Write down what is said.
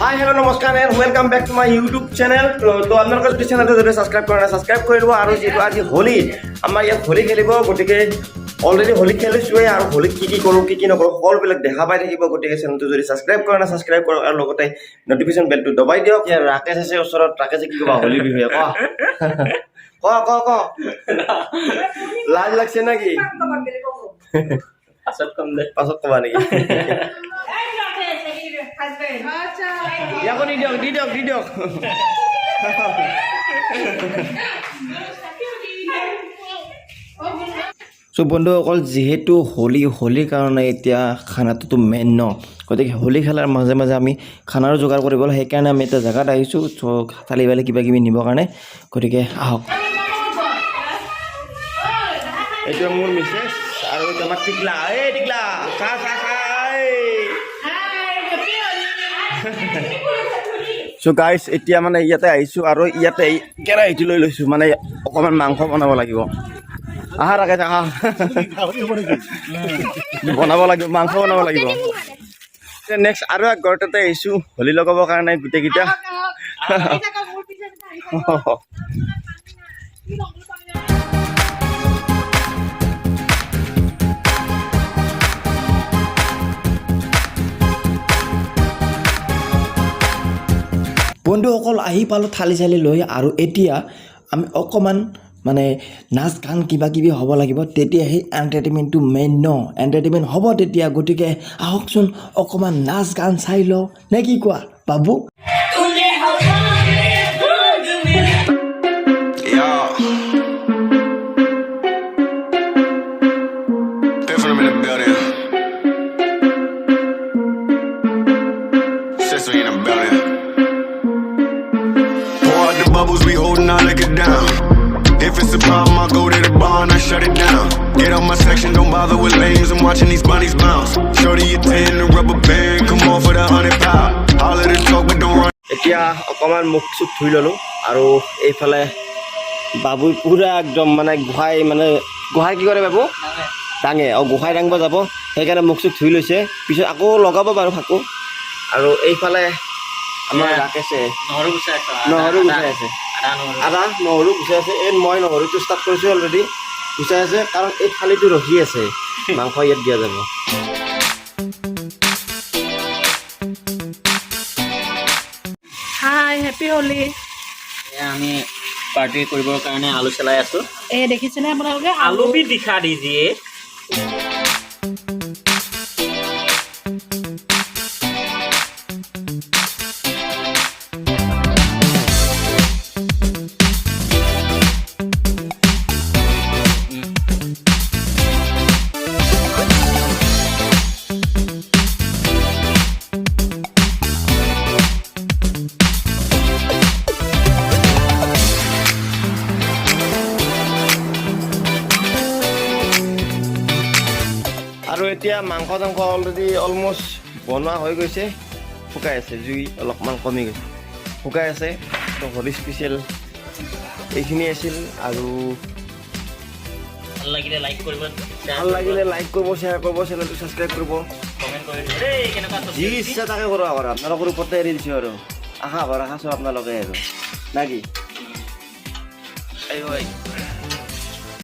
Hi, hello, namaskar and welcome back to my YouTube channel. তো আপোনালোকৰ যদি চেনেলটো যদি সাবস্ক্ৰাইব কৰা নাই সাবস্ক্ৰাইব কৰি লব আৰু যেটো আজি হোলি আমাৰ ইয়াত হোলি খেলিব গটিকে অলৰেডি হোলি খেলিছোৱে আৰু হোলি কি কৰো কি নকৰো সকলোবিলাক দেখা পাই থাকিব গটিকে চেনেলটো যদি সাবস্ক্ৰাইব কৰা নাই সাবস্ক্ৰাইব কৰক আৰু লগতে নটিফিকেশন বেলটো দবাই দিয়ক ইয়াৰ ৰাকেশ আছে ওচৰত ৰাকেশে কি কবা হোলি বিষয়ে ক লাজ লাগছে নাকি পাছত কবা নেকি দি দিয়ক সো বন্ধুসকল যেহেতু হোলিৰ কাৰণে এতিয়া খানাটোতো মেইন ন গতিকে হোলি খেলাৰ মাজে মাজে আমি খানাৰো যোগাৰ কৰিব লাগে সেইকাৰণে আমি এটা জেগাত আহিছোঁ থালি বালি কিবা কিবি নিবৰ কাৰণে গতিকে আহক এইটো মোৰ মিছেছ আৰু আমাৰ টিকলা চা সো গাইজ এতিয়া মানে ইয়াতে আহিছোঁ আৰু ইয়াতে কেৰাহীটো লৈ লৈছোঁ মানে অকণমান মাংস বনাব লাগিব আহা ৰাখে আহা বনাব লাগিব মাংস বনাব লাগিব নেক্সট আৰু এক ঘৰতে আহিছোঁ হোলি লগাবৰ কাৰণে গোটেইকেইটা বন্ধুসকল আহি পালোঁ থালি চালি লৈ আৰু এতিয়া আমি অকণমান মানে নাচ গান কিবা কিবি হ'ব লাগিব তেতিয়াহে এণ্টাৰটেইনমেণ্টটো মেইন ন এণ্টাৰটেইনমেণ্ট হ'ব তেতিয়া গতিকে আহকচোন অকণমান নাচ গান চাই লওঁ নে কি কোৱা বাবু Bubbles, we holding our liquor down. If it's a problem, I'll go to the bar and I shut it down. Get out my section, don't bother with lames. I'm watching these bunnies bounce. Shorty, you 10, the rubber band, come on for the 100 pound. All of the talk, but don't run. এতিয়া অকণমান মুখ চুখ ধুই ল'লোঁ আৰু এইফালে বাবুই পুৰা একদম মানে গোহাঁই কি কৰে বাবু দাঙে আৰু গোহাঁই দাঙিব যাব সেইকাৰণে মুখ চুখ ধুই লৈছে পিছত আকৌ লগাব বাৰু ফাকো আৰু এইফালে আমাৰ ৰাকেশে নহৰু গুচাই আছে আদা নহৰু গুচাই আছে এই মই নহৰুটো ষ্টাৰ্ট কৰিছোঁ অলৰেডি গুচাই আছে কাৰণ এই থালিটো ৰখি আছে মাংস ইয়াত দিয়া যাব হাই হেপী হোলি আমি পাৰ্টি কৰিবৰ কাৰণে আলু চলাই আছো এই দেখিছেনে আপোনালোকে আলু भी दिखा दीजिए আৰু এতিয়া মাংস চাংস অলৰেডি অলমষ্ট বনোৱা হৈ গৈছে শুকাই আছে জুই অলপমান কমি গৈছে শুকাই আছে তো হোলি স্পেচিয়েল এইখিনি আছিল আৰু ভাল লাগিলে লাইক কৰিব শ্বেয়াৰ কৰিব চেনেলটো ছাবস্ক্ৰাইব কৰিব কমেন্ট কৰি দেই কেনেকুৱা যি ইচ্ছা তাকে কৰিব আৰু আপোনালোকৰ ওপৰতে এৰি দিছোঁ আৰু আশা চব আপোনালোকে আৰু না কি